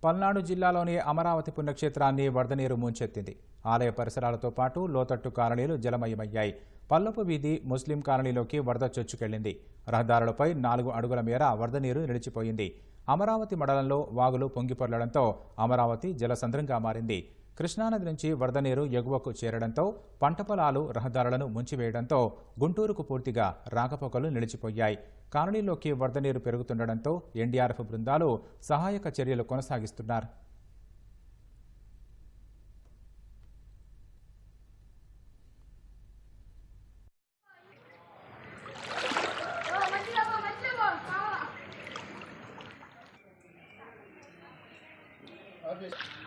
పల్నాడు జిల్లాలోని అమరావతి పుణ్యక్షేత్రాన్ని వరద నీరు ముంచెత్తింది. ఆలయ పరిసరాలతో పాటు లోతట్టు కాలనీలు జలమయమయ్యాయి. పల్లపు వీధి ముస్లిం కాలనీలోకి వరద చొచ్చుకెళ్లింది. రహదారులపై 4 అడుగుల మేర వరద నీరు నిలిచిపోయింది. అమరావతి మండలంలో వాగులు పొంగిపొర్లడంతో అమరావతి జలసంద్రంగా మారింది. కృష్ణానది నుంచి వరద నీరు ఎగువకు చేరడంతో పంట పొలాలు రహదారులను ముంచివేయడంతో గుంటూరుకు పూర్తిగా రాకపోకలు నిలిచిపోయాయి. కాలనీలోకి వరద నీరు పెరుగుతుండటంతో ఎన్డీఆర్ఎఫ్ బృందాలు సహాయక చర్యలు కొనసాగిస్తున్నారు. Okay.